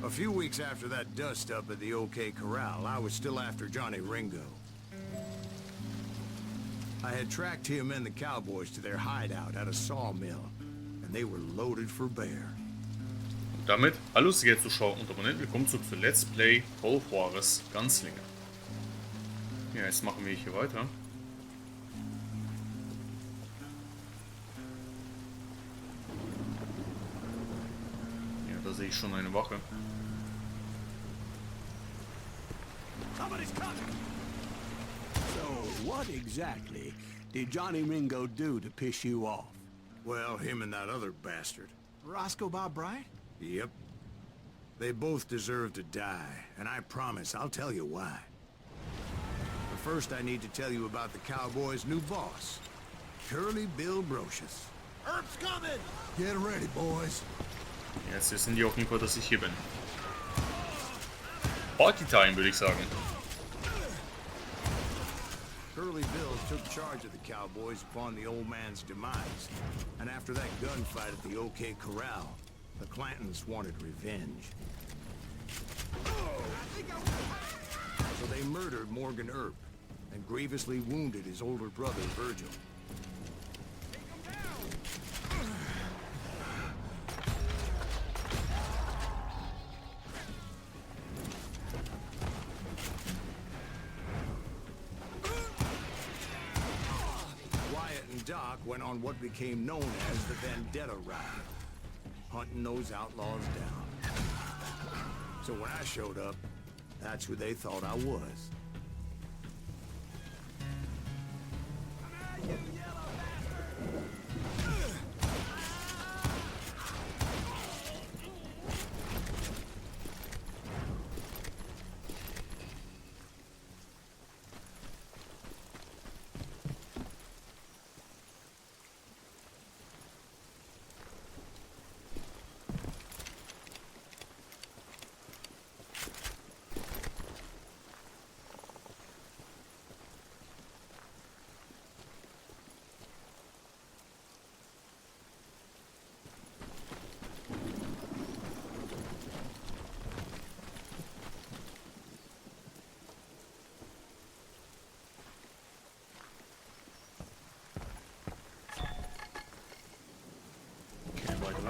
A few weeks after that dust-up at the OK Corral, I was still after Johnny Ringo. I had tracked him and the cowboys to their hideout at a sawmill, and they were loaded for bear. Und damit, hallo sehr Zuschauer und Abonnenten, willkommen zurück zu Let's Play Juarez Gunslinger. Ja, jetzt machen wir hier weiter. Ja, da sehe ich schon eine Wache. So, what exactly did Johnny Ringo do to piss you off? Well, him and that other bastard. Roscoe Bob Bryant? Yep. They both deserve to die, and I promise I'll tell you why. But first I need to tell you about the Cowboys' new boss, Curly Bill Brocious. Herb's coming! Get ready, boys. Jetzt wissen die auf jeden Fall, dass ich hier bin. Party Time, würde ich sagen. Curly Bill took charge of the Cowboys upon the old man's demise, and after that gunfight at the OK Corral, the Clantons wanted revenge. So they murdered Morgan Earp and grievously wounded his older brother, Virgil. Doc went on what became known as the Vendetta Ride, hunting those outlaws down. So when I showed up, that's who they thought I was.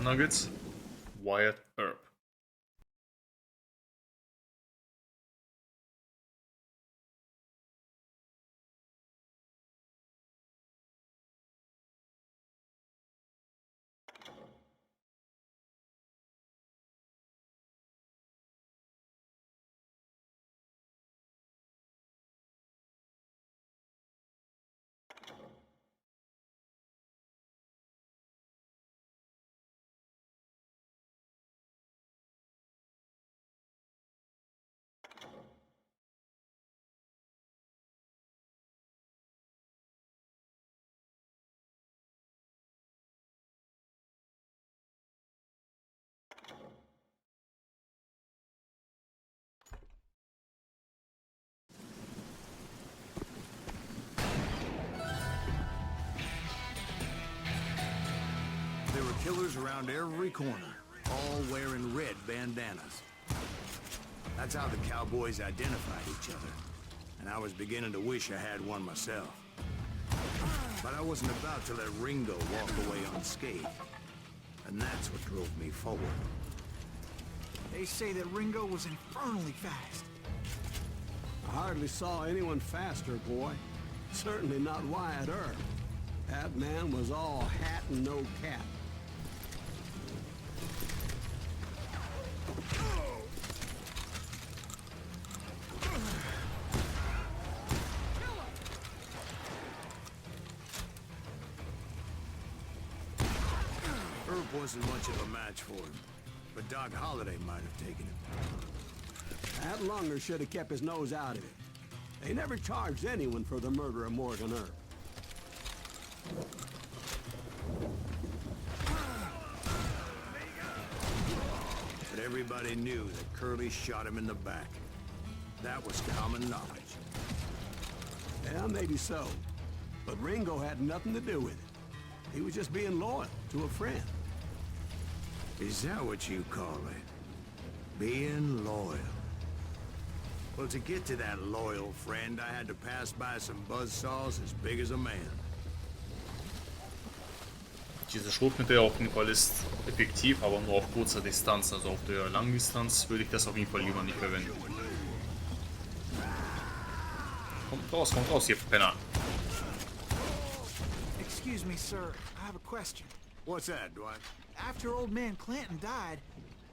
Nuggets, Wyatt Earp. There were killers around every corner, all wearing red bandanas. That's how the Cowboys identified each other, and I was beginning to wish I had one myself. But I wasn't about to let Ringo walk away unscathed, and that's what drove me forward. They say that Ringo was infernally fast. I hardly saw anyone faster, boy. Certainly not Wyatt Earp. That man was all hat and no cap. Earp wasn't much of a match for him, but Doc Holliday might have taken him. That lunger should have kept his nose out of it. They never charged anyone for the murder of Morgan Earp. But everybody knew that Curly shot him in the back. That was common knowledge. Yeah, maybe so. But Ringo had nothing to do with it. He was just being loyal to a friend. Is that what you call it? Being loyal. Well, to get to that loyal friend, I had to pass by some buzzsaws as big as a man. Diese Schrotflinte auf jeden Fall ist effektiv, aber nur auf kurzer Distanz. Also auf der Langdistanz würde ich das auf jeden Fall lieber nicht verwenden. Kommt raus, ihr Penner. Excuse me, sir. I have a question. What's that, Dwight? After old man Clanton died,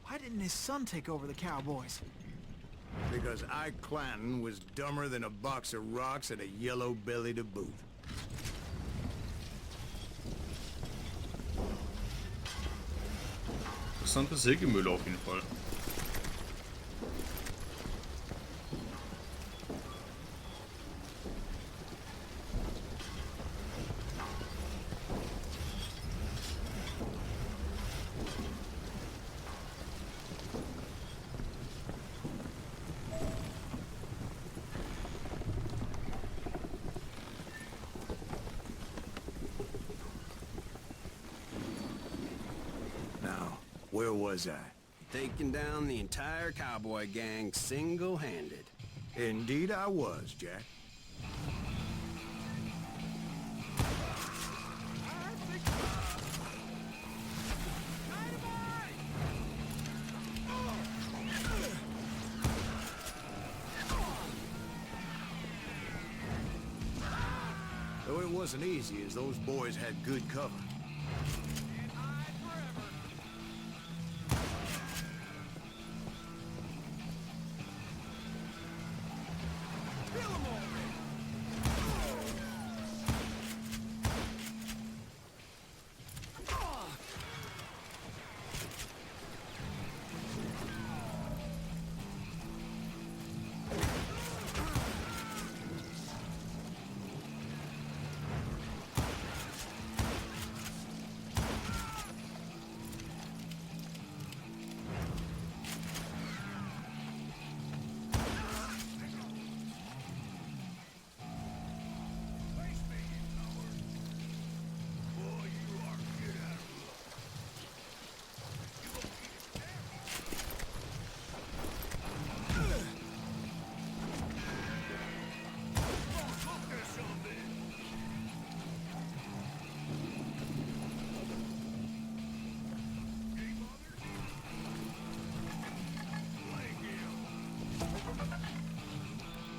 why didn't his son take over the Cowboys? Because Ike Clanton was dumber than a box of rocks and a yellow belly to boot. Interessante Sägemühle auf jeden Fall. Where was I? Taking down the entire cowboy gang single-handed. Indeed I was, Jack. Though it wasn't easy, as those boys had good cover.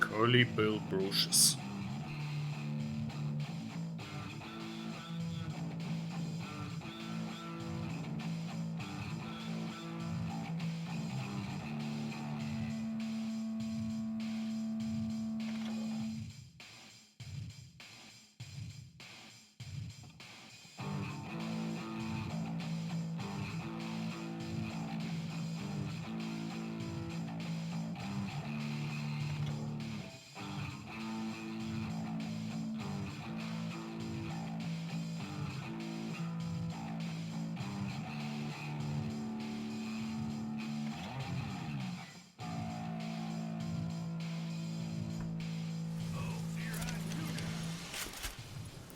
Curly Bill Brooches.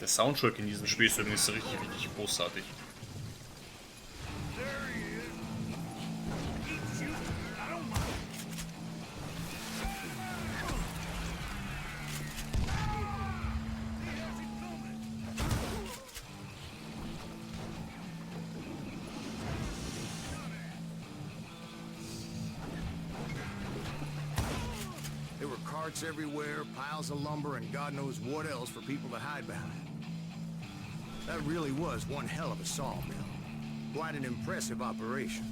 Der Soundtrack in diesem Spiel ist übrigens richtig großartig. There were carts everywhere, piles of lumber, and God knows what else for people to hide behind. That really was one hell of a sawmill. Quite an impressive operation.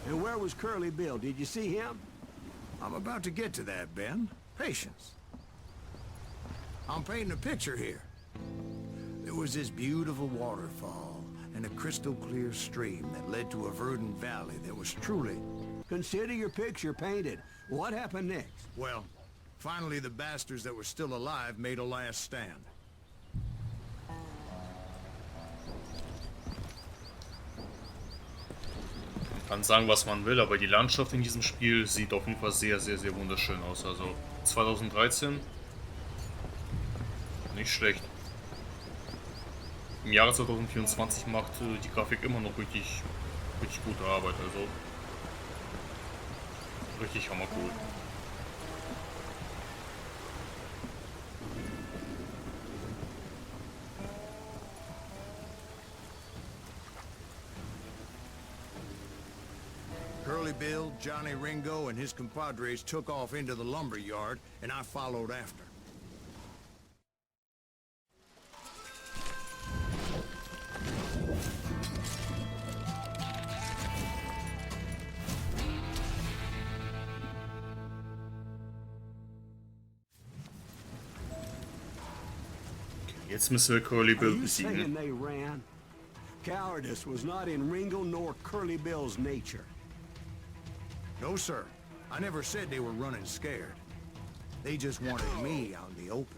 And where was Curly Bill? Did you see him? I'm about to get to that, Ben. Patience. I'm painting a picture here. There was this beautiful waterfall and a crystal clear stream that led to a verdant valley that was truly... Consider your picture painted. What happened next? Well, finally the bastards that were still alive made a last stand. Kann sagen, was man will, aber die Landschaft in diesem Spiel sieht auf jeden Fall sehr, sehr, sehr wunderschön aus. Also 2013, nicht schlecht. Im Jahre 2024 macht die Grafik immer noch richtig gute Arbeit. Also richtig hammercool. Curly Bill, Johnny Ringo, and his compadres took off into the lumber yard, and I followed after. Jetzt müssen wir Curly Are Bill you saying besiegen. they ran? Cowardice was not in Ringo nor Curly Bill's nature. No, sir. I never said they were running scared. They just wanted me out in the open.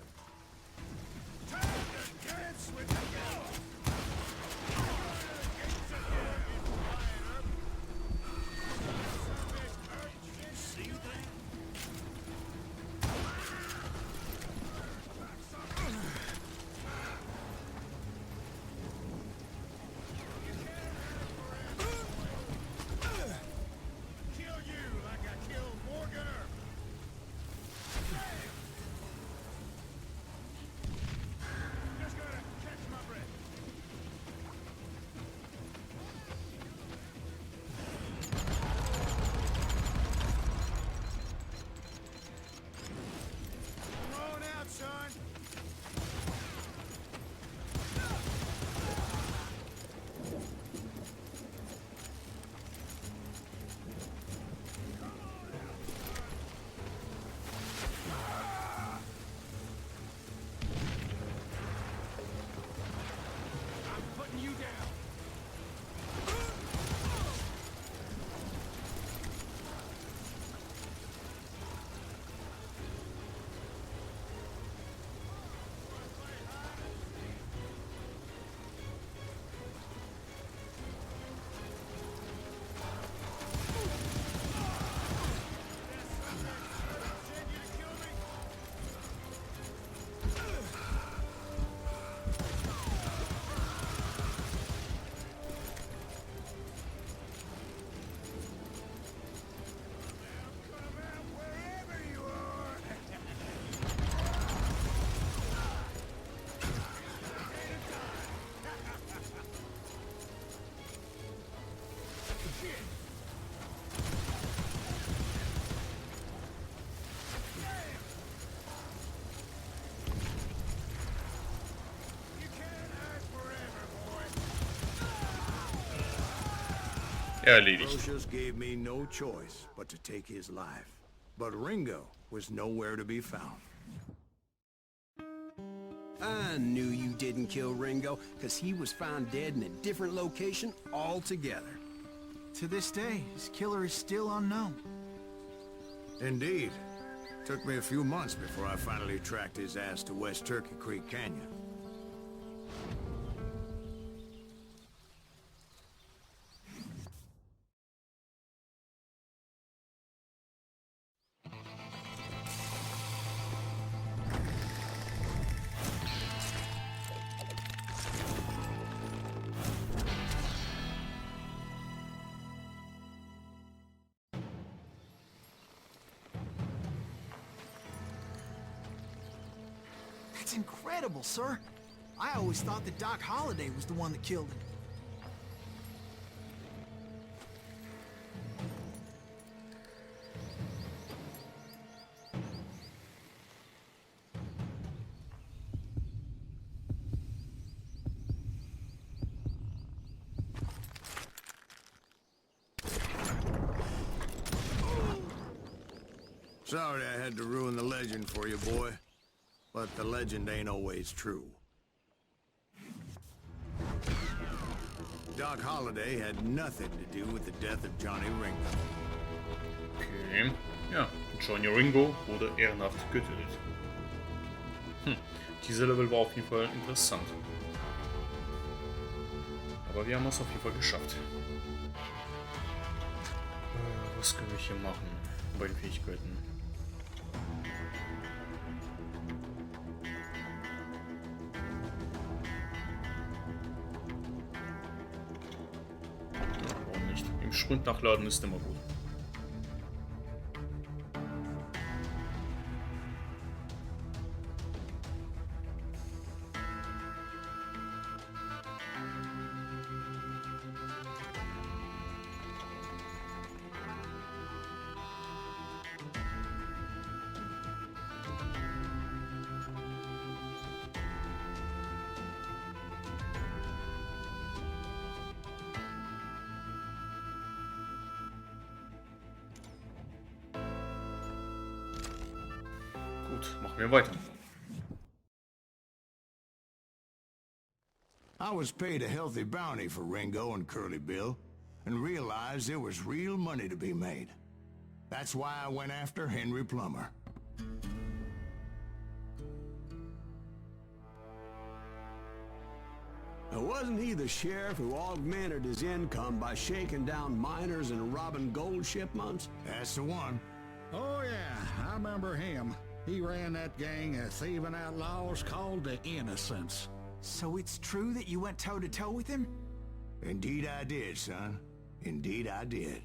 Erledigt. Brocious gave me no choice but to take his life. But Ringo was nowhere to be found. I knew you didn't kill Ringo, because he was found dead in a different location altogether. To this day, his killer is still unknown. Indeed. Took me a few months before I finally tracked his ass to West Turkey Creek Canyon. That's incredible, sir. I always thought that Doc Holliday was the one that killed him. Sorry I had to ruin the legend for you, boy. But the legend ain't always true. Doc Holliday had nothing to do with the death of Johnny Ringo. Okay. Ja, Johnny Ringo wurde ehrenhaft getötet. Dieser Level war auf jeden Fall interessant. Aber wir haben es auf jeden Fall geschafft. Was können wir hier machen bei den Fähigkeiten? Ja, warum nicht? Im Sprint nachladen ist immer gut. Gut, machen wir weiter. I was paid a healthy bounty for Ringo and Curly Bill, and realized there was real money to be made. That's why I went after Henry Plummer. Now, wasn't he the sheriff who augmented his income by shaking down miners and robbing gold shipments? That's the one. Oh, yeah, I remember him. He ran that gang of thieving outlaws called the Innocents. So it's true that you went toe-to-toe with him? Indeed I did, son. Indeed I did.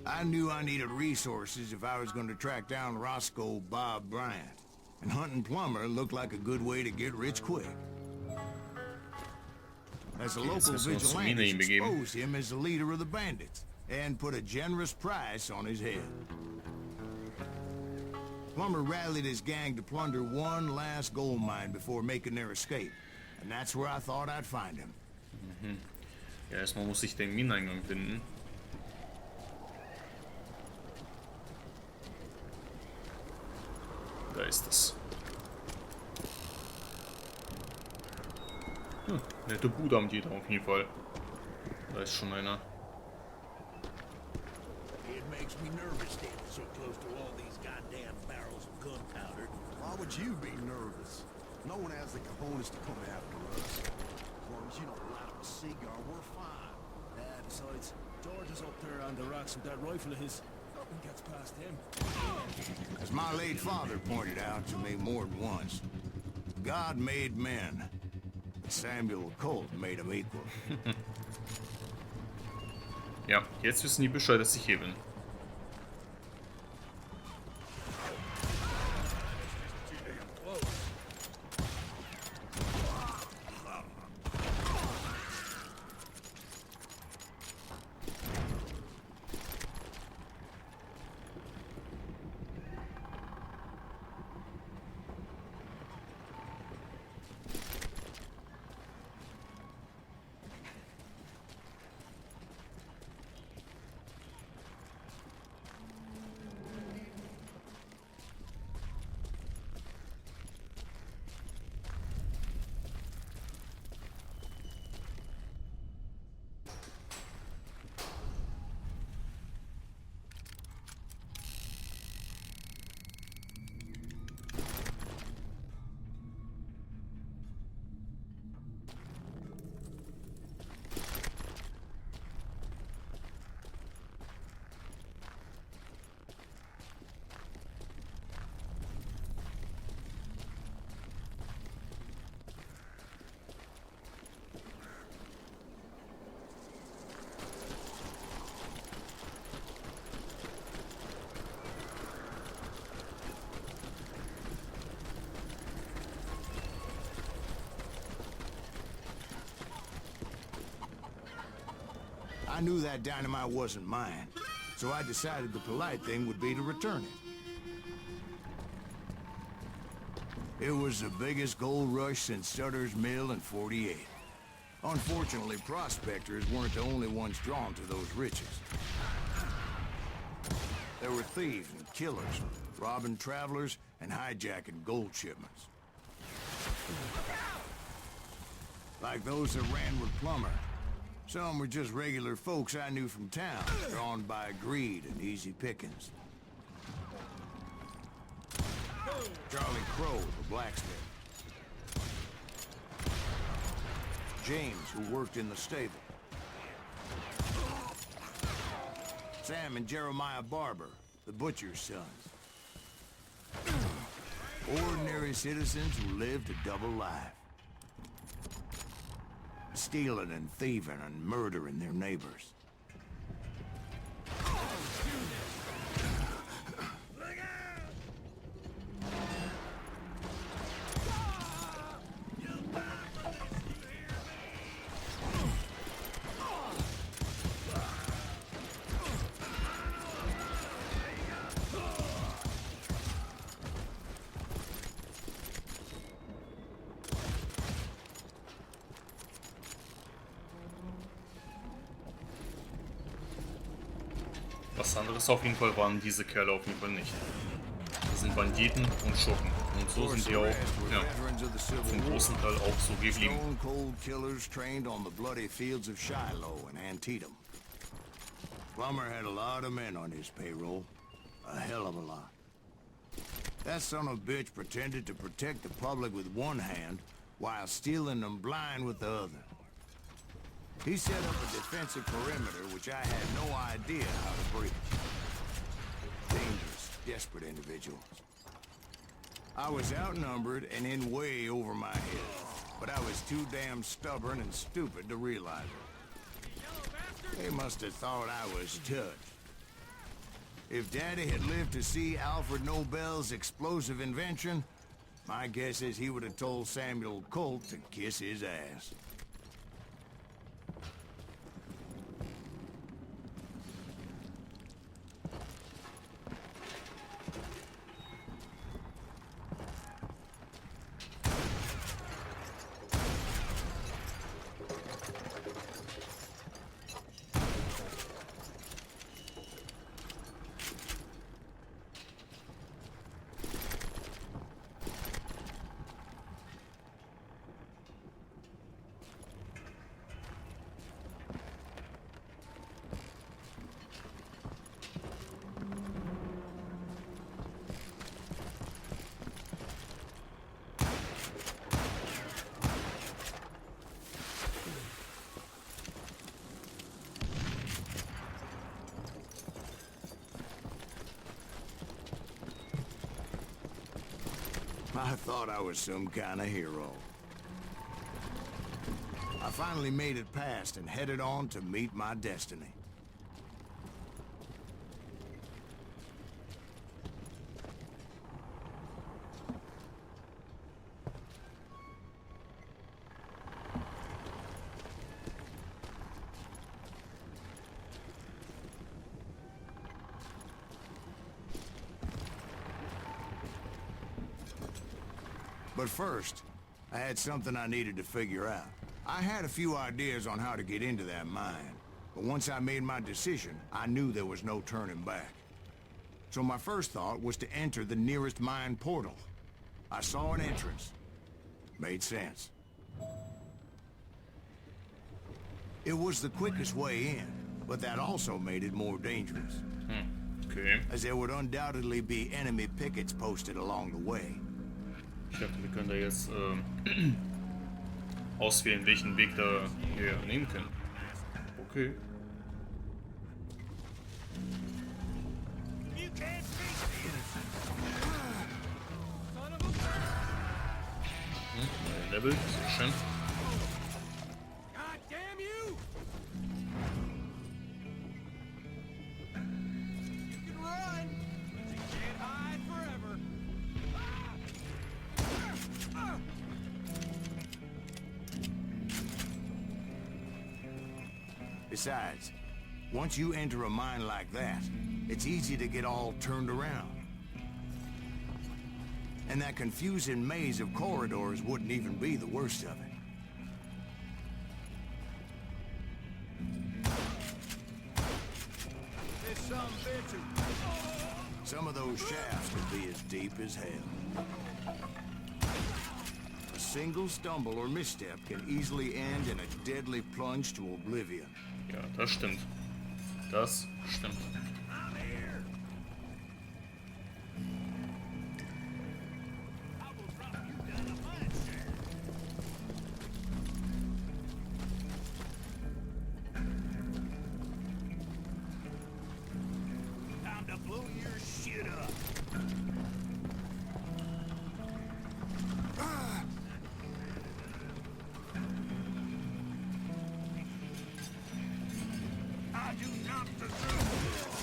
I knew I needed resources if I was going to track down Roscoe Bob Bryant, and hunting Plummer looked like a good way to get rich quick. As the local vigilantes exposed him as the leader of the bandits, and put a generous price on his head. Plummer rallied his gang to plunder one last gold mine before making their escape, and that's where I thought I'd find him. Ja, erstmal muss ich den Mineneingang finden. Da ist es. Nette Bude haben die da auf jeden Fall. Da ist schon einer. It makes me nervous standing so close to all these goddamn barrels of gunpowder. Why would you be nervous? No one has the cojones to come after us. As long as you don't light up a cigar, we're fine. Yeah, besides, George is up there on the rocks with that rifle of his. Nothing gets past him. As my late father pointed out to me more than once, God made men. Samuel Colt made them equal. Ja, jetzt wissen die Bescheid, dass ich hier bin. I knew that dynamite wasn't mine, so I decided the polite thing would be to return it. It was the biggest gold rush since Sutter's Mill in '48. Unfortunately, prospectors weren't the only ones drawn to those riches. There were thieves and killers, robbing travelers and hijacking gold shipments. Like those that ran with Plummer. Some were just regular folks I knew from town, drawn by greed and easy pickings. Charlie Crow, the blacksmith. James, who worked in the stable. Sam and Jeremiah Barber, the butcher's sons. Ordinary citizens who lived a double life. Stealing and thieving and murdering their neighbors. Was anderes auf jeden Fall waren diese Kerle auf jeden Fall nicht. Das sind Banditen und Schurken. Und so sind die auch, ja, zum großen Teil auch so geblieben. Stone cold killers trained on the bloody fields of Shiloh and Antietam. Plummer had a lot of men on his payroll. A hell of a lot. That son of a bitch pretended to protect the public with one hand while stealing them blind with the other. He set up a defensive perimeter which I had no idea how to breach. Dangerous, desperate individuals. I was outnumbered and in way over my head, but I was too damn stubborn and stupid to realize it. They must have thought I was touched. If Daddy had lived to see Alfred Nobel's explosive invention, my guess is he would have told Samuel Colt to kiss his ass. I thought I was some kind of hero. I finally made it past and headed on to meet my destiny. But first, I had something I needed to figure out. I had a few ideas on how to get into that mine, but once I made my decision, I knew there was no turning back. So my first thought was to enter the nearest mine portal. I saw an entrance. Made sense. It was the quickest way in, but that also made it more dangerous. Okay. As there would undoubtedly be enemy pickets posted along the way. Ich dachte, wir können da jetzt auswählen, welchen Weg da wir nehmen können. Okay. Level, sehr schön. God damn you! You can run, but you can't hide forever. Besides, once you enter a mine like that, it's easy to get all turned around. And that confusing maze of corridors wouldn't even be the worst of it. This some bitch. Some of those shafts could be as deep as hell. A single stumble or misstep can easily end in a deadly plunge to oblivion. Ja, das stimmt. Das stimmt. Time to blow your shit up. I do not deserve this.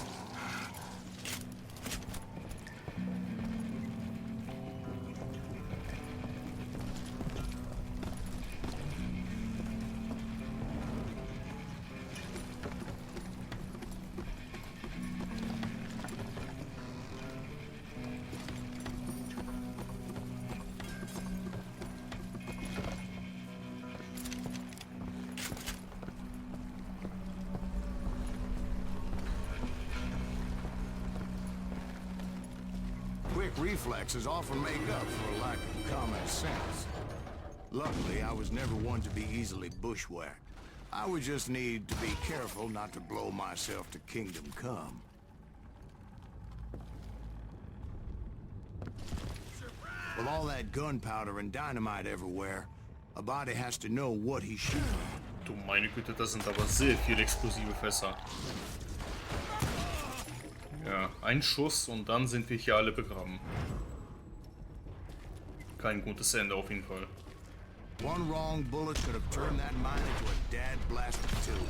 Quick reflexes often make up for a lack of common sense. Luckily, I was never one to be easily bushwhacked. I would just need to be careful not to blow myself to kingdom come. With all that gunpowder and dynamite everywhere, a body has to know what he's shooting. Du meine Güte, das sind aber sehr viele explosive Fässer. Ja, ein Schuss und dann sind wir hier alle begraben. Kein gutes Ende auf jeden Fall. One wrong bullet could have turned that mine into a dad-blasted tube.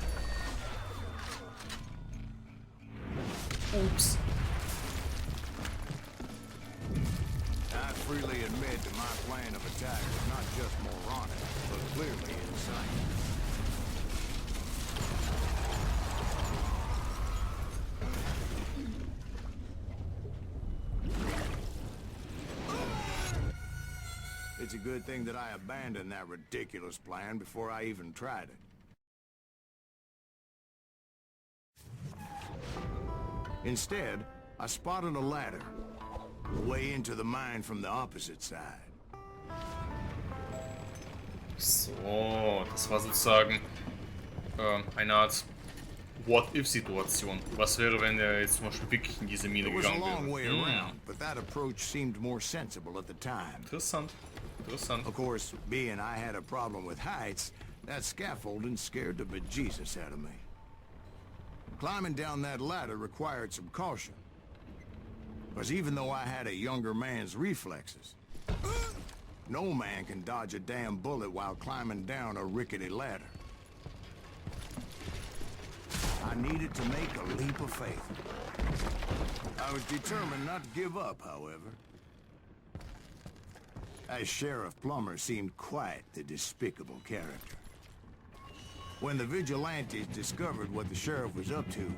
Ups. I freely admit that my plan of attack was not just moronic, but clearly insane. It's a good thing that I abandoned that ridiculous plan before I even tried it. Instead, I spotted a ladder, way into the mine from the opposite side. So, das war sozusagen eine Art What-If-Situation. Was wäre, wenn er jetzt zum Beispiel wirklich in diese Mine It was a gegangen long way wäre? around, but that approach seemed more sensible at the time. Interessant. Interessant. Of course, being I had a problem with heights, that scaffolding scared the bejesus out of me. Climbing down that ladder required some caution. Because even though I had a younger man's reflexes, no man can dodge a damn bullet while climbing down a rickety ladder. I needed to make a leap of faith. I was determined not to give up, however. As Sheriff Plummer seemed quite the despicable character. When the vigilantes discovered what the sheriff was up to,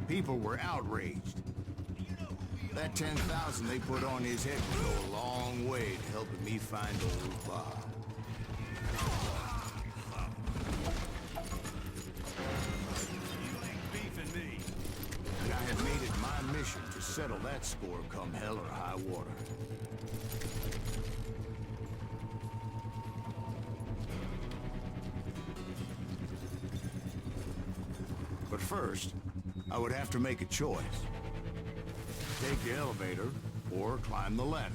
people were outraged. That 10,000 they put on his head would go a long way to helping me find old Bob. And I had made it my mission to settle that score come hell or high water. But first, I would have to make a choice. Take the elevator or climb the ladder.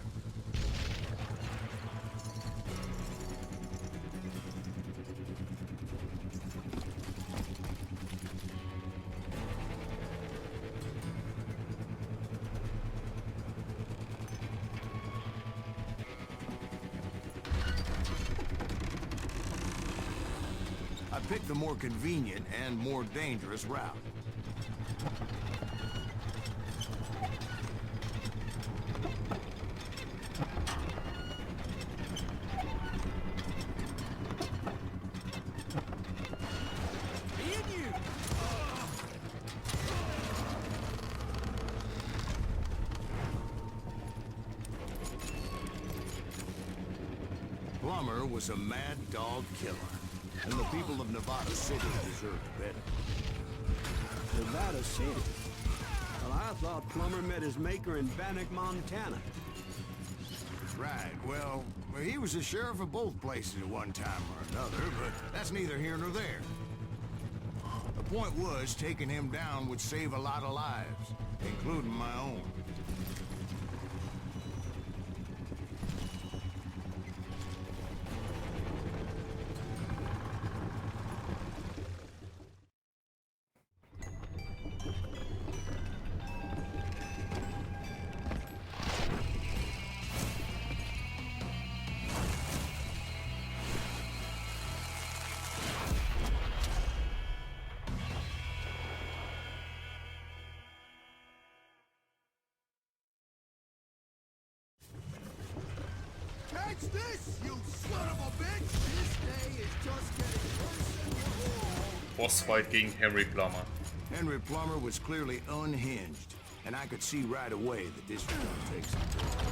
I picked the more convenient and more dangerous route. Plummer was a mad dog killer, and the people of Nevada City deserved better. Nevada City? Well, I thought Plummer met his maker in Bannock, Montana. Right, well, Well, he was the sheriff of both places at one time or another, but that's neither here nor there. The point was, taking him down would save a lot of lives, including my own. Catch this, you son of a bitch! This day is just getting worse and worse. Boss fight gegen Henry Plummer. Henry Plummer was clearly unhinged, and I could see right away that this was gonna take some time.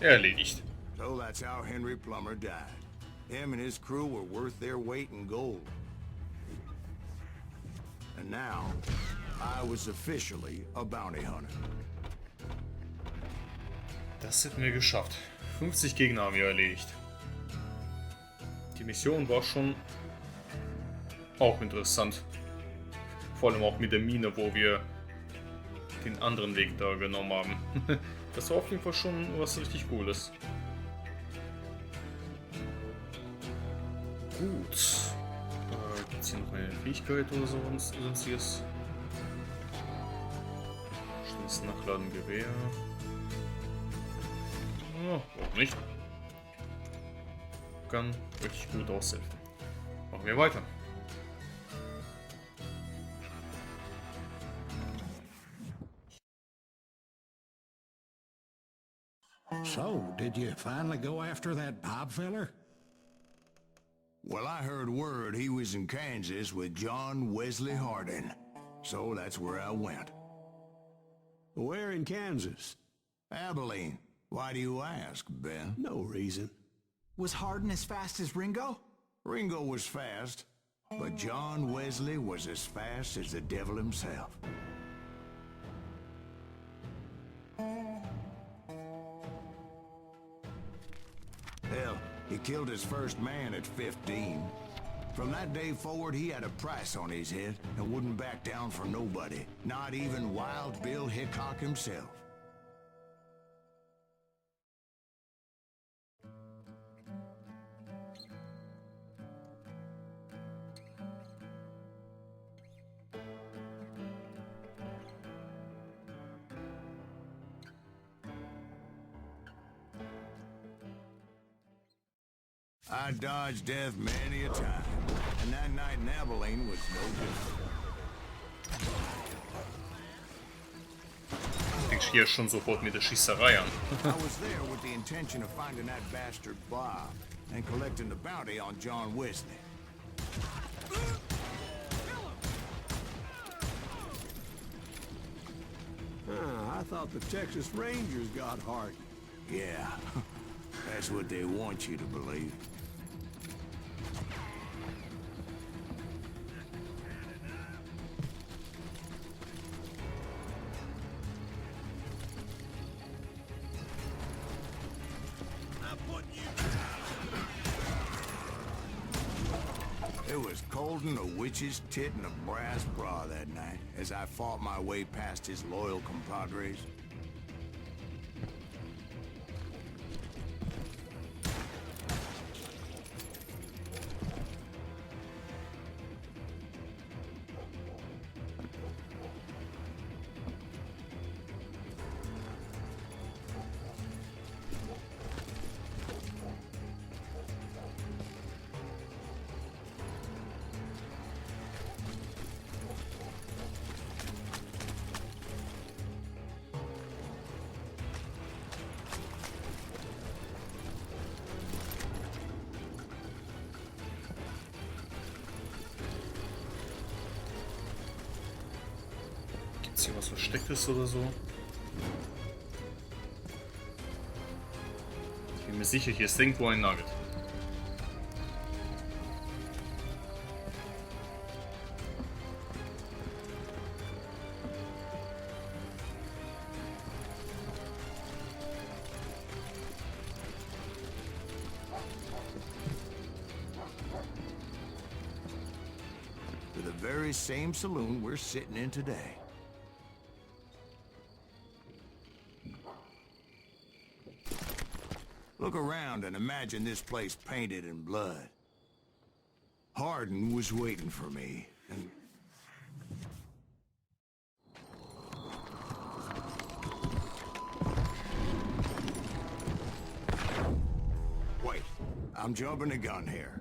Erledigt. So that's how Henry Plummer died. Him and his crew were worth their weight in gold. And now, I was officially a bounty hunter. Das hätten wir geschafft. 50 Gegner haben wir erledigt. Die Mission war schon auch interessant. Vor allem auch mit der Mine, wo wir den anderen Weg da genommen haben. Das war auf jeden Fall schon was richtig Cooles. Gut. Gibt es hier noch eine Fähigkeit oder so sonstiges? Schnelles Nachladen Gewehr. Oh, auch nicht. Kann richtig gut aushelfen. Machen wir weiter. So, did you finally go after that Bob feller? Well, I heard word he was in Kansas with John Wesley Hardin. So that's where I went. Where in Kansas? Abilene. Why do you ask, Ben? No reason. Was Hardin as fast as Ringo? Ringo was fast, but John Wesley was as fast as the devil himself. Hell, he killed his first man at 15. From that day forward, he had a price on his head and wouldn't back down for nobody, not even Wild Bill Hickok himself. I dodged death many a time, and that night in Abilene was no different. Ich hier schon sofort mit der Schießerei an. I was there with the intention of finding that bastard Bob and collecting the bounty on John Wesley. I thought the Texas Rangers got Hardin. Yeah, that's what they want you to believe. It was cold and a witch's tit and a brass bra that night as I fought my way past his loyal compadres. Ist hier was Verstecktes oder so? Ich bin mir sicher, hier ist irgendwo ein Nugget. To the very same saloon we're sitting in today. Look around and imagine this place painted in blood. Hardin was waiting for me, and... Wait, I'm jumping the gun here.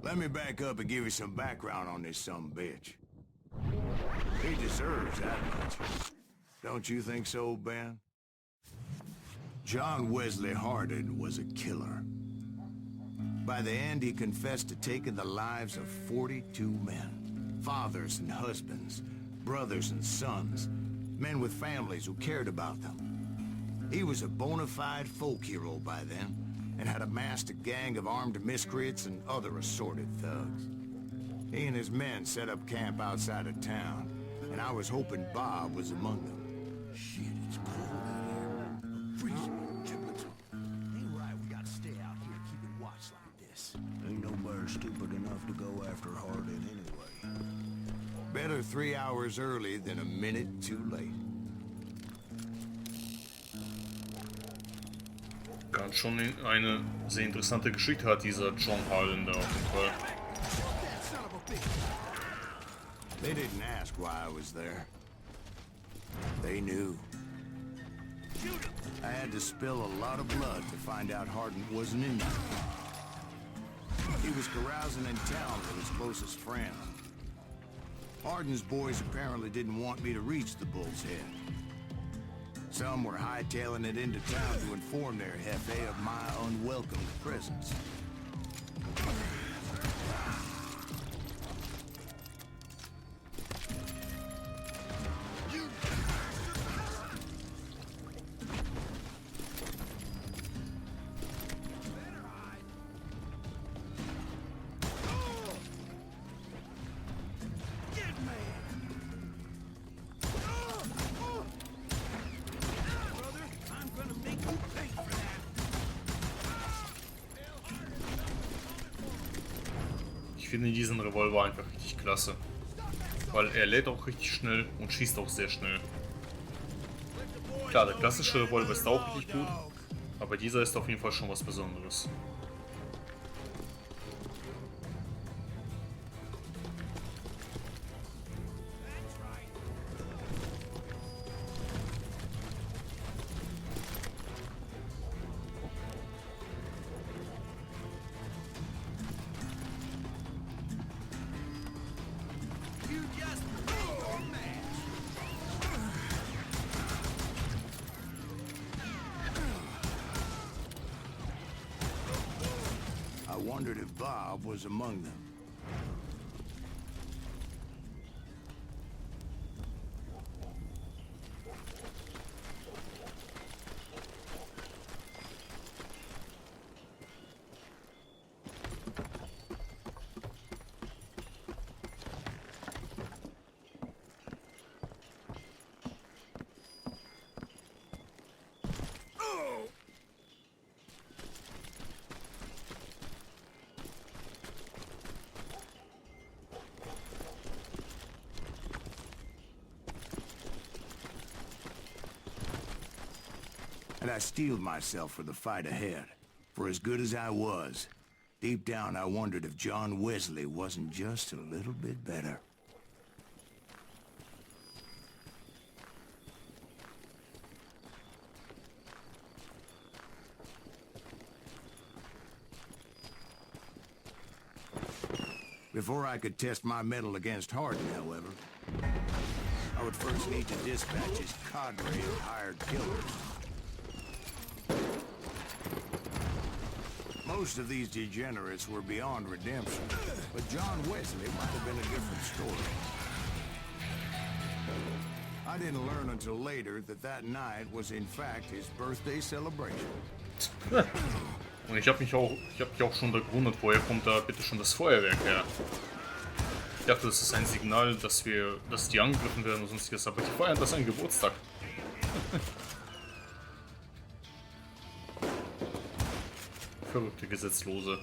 Let me back up and give you some background on this sumbitch. He deserves that much. Don't you think so, Ben? John Wesley Hardin was a killer. By the end, he confessed to taking the lives of 42 men. Fathers and husbands, brothers and sons, men with families who cared about them. He was a bona fide folk hero by then, and had amassed a gang of armed miscreants and other assorted thugs. He and his men set up camp outside of town, and I was hoping Bob was among them. Shit, it's cold out here. Freezing giblets. Ain't right, we gotta stay out here keeping watch like this. Ain't nobody stupid enough to go after Hardin anyway. Better 3 hours early than a minute too late. Ganz schon eine sehr interessante Geschichte hat dieser John Hardin da auf jeden Fall. That son of a bitch! They didn't ask why I was there. They knew. I had to spill a lot of blood to find out Hardin wasn't in there. He was carousing in town with his closest friends. Hardin's boys apparently didn't want me to reach the Bull's Head. Some were hightailing it into town to inform their jefe of my unwelcome presence. Ich finde diesen Revolver einfach richtig klasse. Weil er lädt auch richtig schnell und schießt auch sehr schnell. Klar, der klassische Revolver ist auch richtig gut, aber dieser ist auf jeden Fall schon was Besonderes. I wondered if Bob was among them. I steeled myself for the fight ahead. For as good as I was, deep down I wondered if John Wesley wasn't just a little bit better. Before I could test my mettle against Hardin, however, I would first need to dispatch his cadre of hired killers. Most of these degenerates were beyond redemption, but John Wesley might have been a different story. I didn't learn until later that that night was in fact his birthday celebration. Und ich habe mich auch schon gewundert, woher kommt da bitte schon das Feuerwerk her? Ich dachte, das ist ein Signal, dass die angegriffen werden und sonstiges, aber die feiern das an Geburtstag. Verrückte Gesetzlose.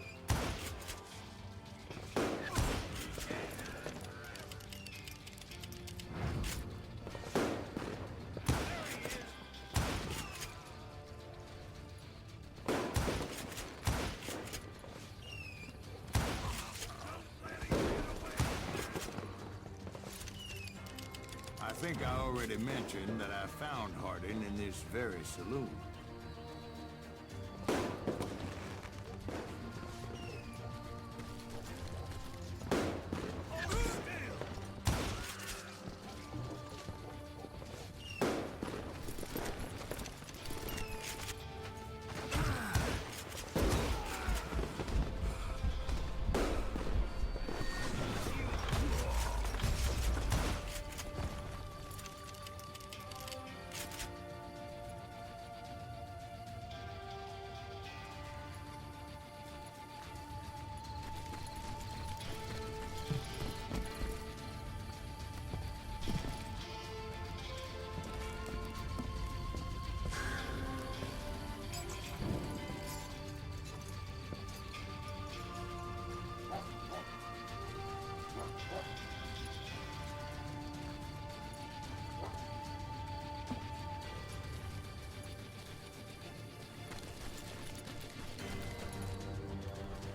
I think I already mentioned that I found Hardin in this very saloon.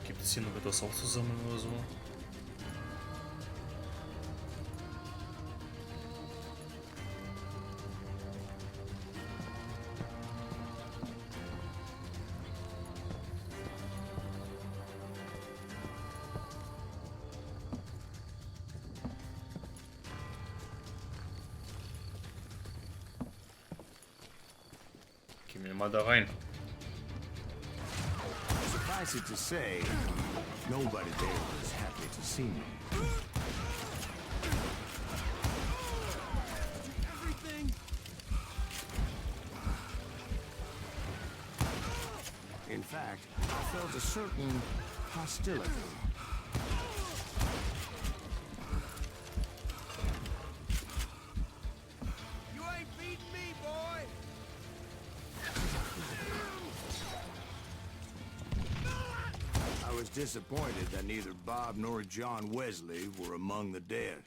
Gibt es hier noch etwas aufzusammeln oder so? Gehen wir mal da rein. Suffice it to say, nobody there was happy to see me. In fact, I felt a certain hostility. You ain't beating me, boy! I was disappointed that neither Bob nor John Wesley were among the dead.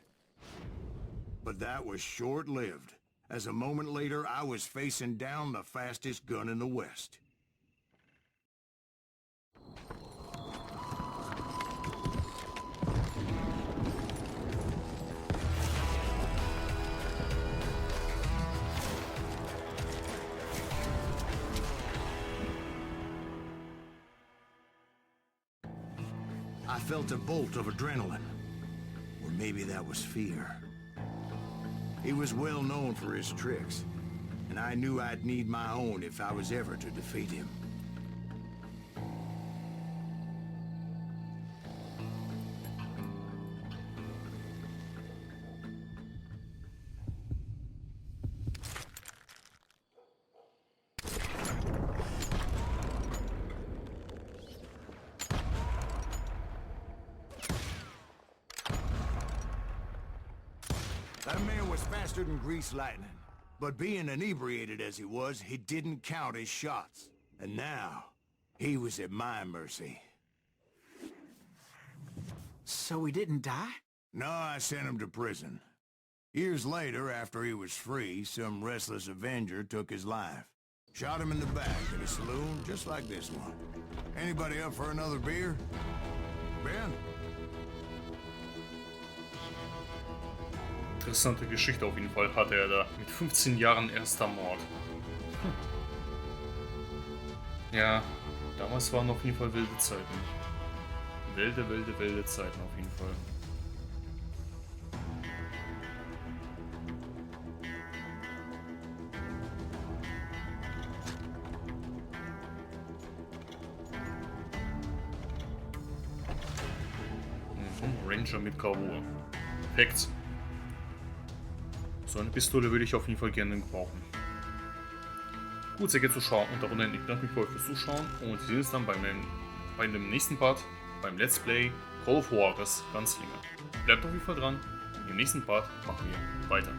But that was short-lived, as a moment later I was facing down the fastest gun in the West. I felt a bolt of adrenaline. Or maybe that was fear. He was well known for his tricks, and I knew I'd need my own if I was ever to defeat him. That man was faster than greased lightning. But being inebriated as he was, he didn't count his shots. And now, he was at my mercy. So he didn't die? No, I sent him to prison. Years later, after he was free, some restless avenger took his life. Shot him in the back at a saloon just like this one. Anybody up for another beer? Ben? Interessante Geschichte auf jeden Fall hatte er da. Mit 15 Jahren erster Mord. Ja, damals waren auf jeden Fall wilde Zeiten. Wilde Zeiten auf jeden Fall. Ranger mit Karo. Perfekt. So eine Pistole würde ich auf jeden Fall gerne gebrauchen. Gut, sehr gerne Zuschauer und darunter ich bedanke mich bei euch fürs Zuschauen und wir sehen uns dann bei dem nächsten Part, beim Let's Play Call of Juarez Gunslinger. Bleibt auf jeden Fall dran, im nächsten Part machen wir weiter.